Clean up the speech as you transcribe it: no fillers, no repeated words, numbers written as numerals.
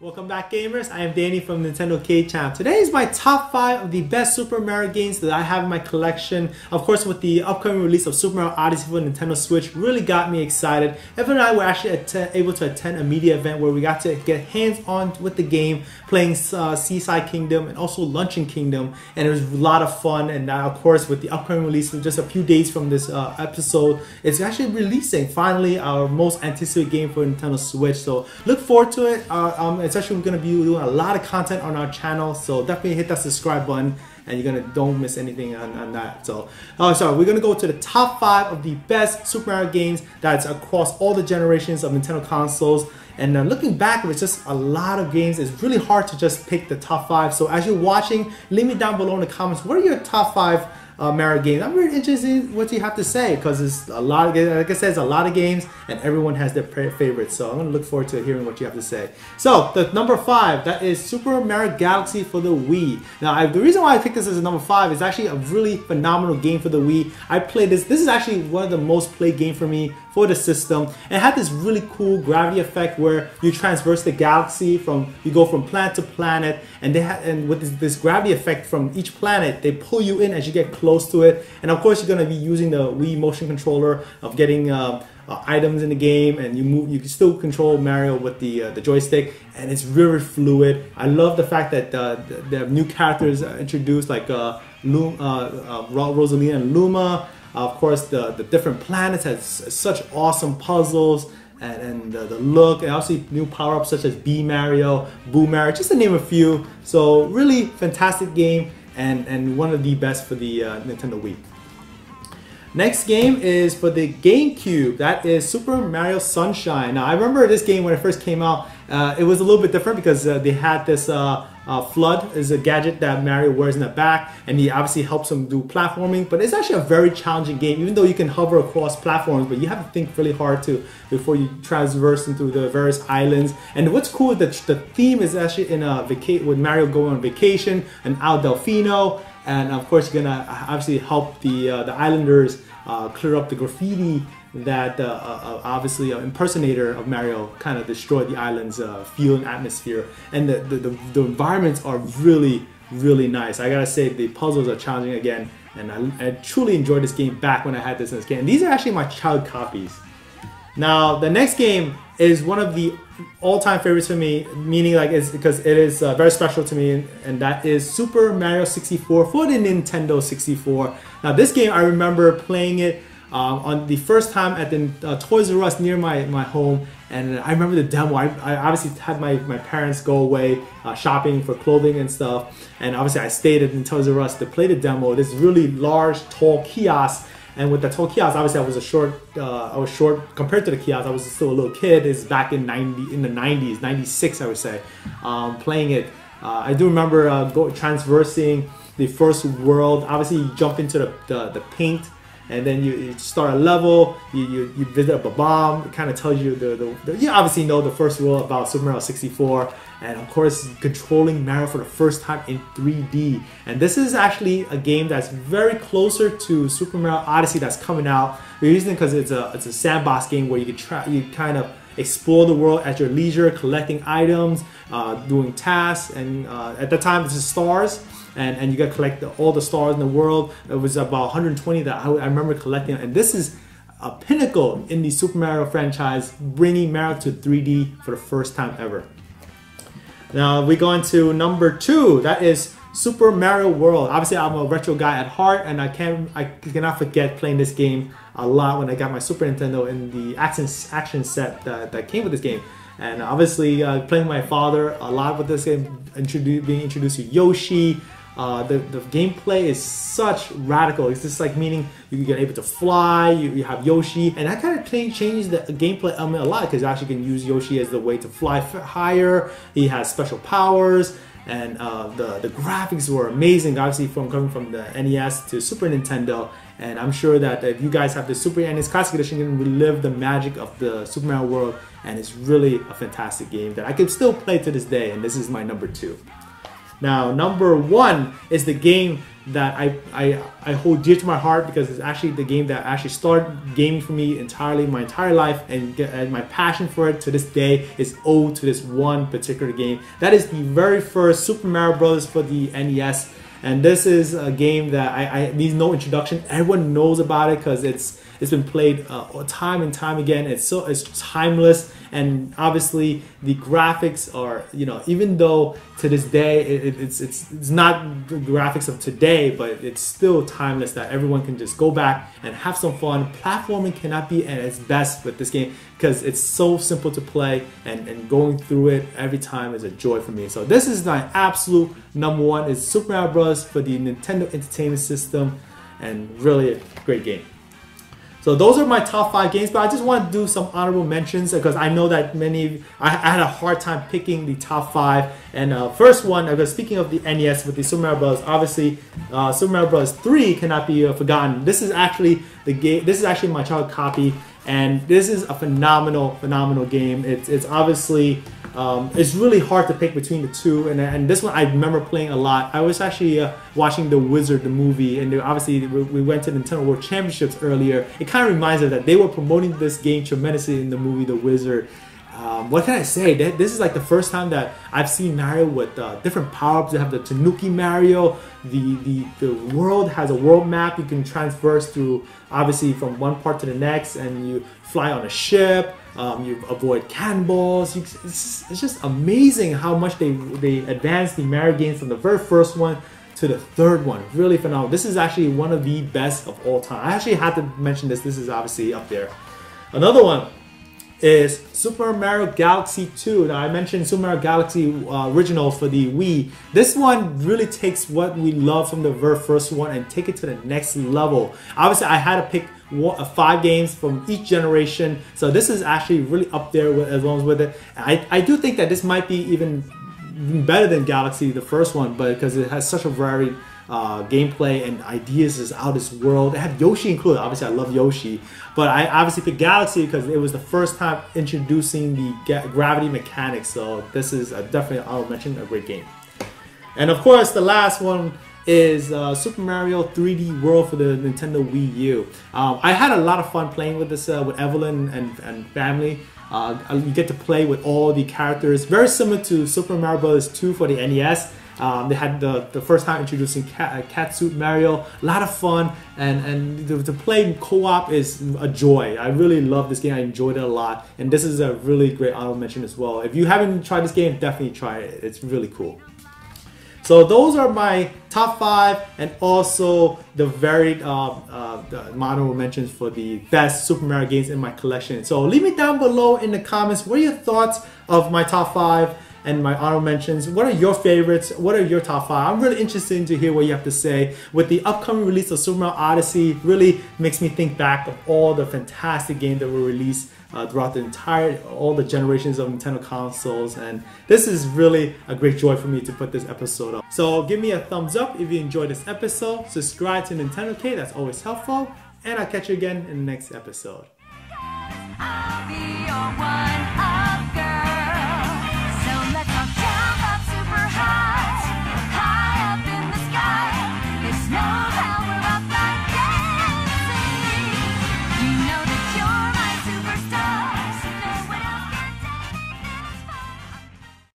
Welcome back, gamers. I am Danny from NintendoCade channel. Today is my top 5 of the best Super Mario games that I have in my collection. Of course, with the upcoming release of Super Mario Odyssey for Nintendo Switch, really got me excited. Evan and I were actually able to attend a media event where we got to get hands-on with the game, playing Seaside Kingdom and also Luncheon Kingdom, and it was a lot of fun. And now, of course, with the upcoming release, just a few days from this episode, it's actually releasing finally our most anticipated game for Nintendo Switch. So look forward to it. Especially we're going to be doing a lot of content on our channel, so definitely hit that subscribe button and don't miss anything on that. So we're going to go to the top 5 of the best Super Mario games that's across all the generations of Nintendo consoles. And looking back, it's just a lot of games. It's really hard to just pick the top 5. So as you're watching, leave me down below in the comments, what are your top 5 Mario games? I'm very interested in what you have to say, because it's a lot of games. Like I said, it's a lot of games and everyone has their favorites, so I'm going to look forward to hearing what you have to say. So the number 5, that is Super Mario Galaxy for the Wii. Now the reason why I picked this as a number 5 is actually a really phenomenal game for the Wii. I played this is actually one of the most played games for me for the system. It had this really cool gravity effect where you transverse the galaxy, you go from planet to planet, and with this gravity effect from each planet, they pull you in as you get close to it. And of course, you're going to be using the Wii motion controller of getting items in the game, and you can still control Mario with the joystick, and it's very fluid. I love the fact that the new characters introduced, like Rosalina and Luma. Of course, the different planets has such awesome puzzles, and the look, and also new power-ups such as B Mario, Boo Mario, just to name a few. So really fantastic game, and one of the best for the Nintendo Wii. Next game is for the GameCube. That is Super Mario Sunshine. Now I remember this game when it first came out. It was a little bit different because they had this flood is a gadget that Mario wears in the back, and he obviously helps him do platforming. But it's actually a very challenging game, even though you can hover across platforms, but you have to think really hard before you traverse into the various islands. And what's cool is that the theme is actually in with Mario going on vacation and Al Delfino. And of course, you're gonna obviously help the islanders clear up the graffiti that obviously an impersonator of Mario kind of destroyed the island's feel and atmosphere. And the environments are really, really nice. I gotta say, the puzzles are challenging again, and I truly enjoyed this game back when I had this in this game. And these are actually my child copies. Now the next game is one of the all-time favorites for me, meaning it's because it is very special to me, and that is Super Mario 64 for the Nintendo 64. Now this game, I remember playing it on the first time at the Toys R Us near my home, and I remember the demo. I obviously had my parents go away shopping for clothing and stuff, and obviously I stayed at the Toys R Us to play the demo. This really large, tall kiosk. And with the tall kiosk, obviously I was short compared to the kiosk. I was still a little kid. It's back in the 90s, 96 I would say, playing it. I do remember transversing the first world. Obviously you jump into the paint, and then you start a level, you visit a bomb. It kind of tells you you obviously know the first rule about Super Mario 64, and of course scontrolling Mario for the first time in 3D. And this is actually a game that's very closer to Super Mario Odyssey that's coming out. The reason because it's a sandbox game where you kind of explore the world at your leisure, collecting items, doing tasks, and at the time this is stars. And you got to collect all the stars in the world. It was about 120 that I remember collecting. And this is a pinnacle in the Super Mario franchise, bringing Mario to 3D for the first time ever. Now we go into number 2. That is Super Mario World. Obviously, I'm a retro guy at heart, and I cannot forget playing this game a lot when I got my Super Nintendo and the action set that came with this game. And obviously, playing with my father a lot with this game, being introduced to Yoshi. The gameplay is such radical. It's just like meaning you get able to fly, you have Yoshi, and that kind of changes the gameplay element a lot, because you actually can use Yoshi as the way to fly higher. He has special powers, and the graphics were amazing, obviously coming from the NES to Super Nintendo. And I'm sure that if you guys have the Super NES Classic Edition, you can relive the magic of the Super Mario World, and it's really a fantastic game that I can still play to this day, and this is my number 2. Now, number 1 is the game that I hold dear to my heart because it's actually the game that actually started gaming for me entirely, my entire life, and my passion for it to this day is owed to this one particular game. That is the very first Super Mario Bros. For the NES. And this is a game that I needs no introduction. Everyone knows about it because it's been played time and time again. It's timeless, and obviously the graphics are, you know, even though to this day it's not the graphics of today, but it's still timeless that everyone can just go back and have some fun. Platforming cannot be at its best with this game because it's so simple to play, and going through it every time is a joy for me. So this is my absolute #1 is Super Mario Bros. For the Nintendo Entertainment System, and really a great game. So those are my top 5 games, but I just want to do some honorable mentions because I know that I had a hard time picking the top 5. And first one, because speaking of the NES with the Super Mario Bros., obviously Super Mario Bros. 3 cannot be forgotten. This is actually the game. This is actually my child copy, and this is a phenomenal game. It's obviously it's really hard to pick between the two, and this one I remember playing a lot. I was actually watching The Wizard, the movie, and obviously we went to Nintendo World Championships earlier. It kind of reminds us that they were promoting this game tremendously in the movie The Wizard. What can I say? This is like the first time that I've seen Mario with different power-ups. They have the Tanuki Mario. The world has a world map you can traverse through, obviously from one part to the next, and you fly on a ship. You avoid cannonballs. It's just amazing how much they advanced the Mario games from the very first one to the third one. Really phenomenal. This is actually one of the best of all time. I actually had to mention this. This is obviously up there. Another one is Super Mario Galaxy 2. Now I mentioned Super Mario Galaxy original for the Wii. This one really takes what we love from the very first one and take it to the next level. Obviously I had to pick 5 games from each generation, so this is actually really up there as long as with it. I do think that this might be even better than Galaxy, the first one, but because it has such a varied gameplay and ideas is out of this world. They have Yoshi included. Obviously I love Yoshi, but I obviously picked Galaxy because it was the first time introducing the gravity mechanics, so this is definitely, I'll mention, a great game. And of course the last one is Super Mario 3D World for the Nintendo Wii U. I had a lot of fun playing with this with Evelyn and family. You get to play with all the characters, very similar to Super Mario Bros. 2 for the NES. They had the first time introducing Catsuit Mario. A lot of fun, and to play co-op is a joy. I really love this game. I enjoyed it a lot, and this is a really great honorable mention as well. If you haven't tried this game, definitely try it. It's really cool. So those are my top 5, and also the varied honorable mentions for the best Super Mario games in my collection. So leave me down below in the comments, what are your thoughts of my top 5 and my honorable mentions? What are your favorites? What are your top 5? I'm really interested to hear what you have to say. With the upcoming release of Super Mario Odyssey, really makes me think back of all the fantastic games that were released throughout all the generations of Nintendo consoles, and this is really a great joy for me to put this episode up. So give me a thumbs up if you enjoyed this episode, subscribe to NintendoCade, that's always helpful, and I'll catch you again in the next episode.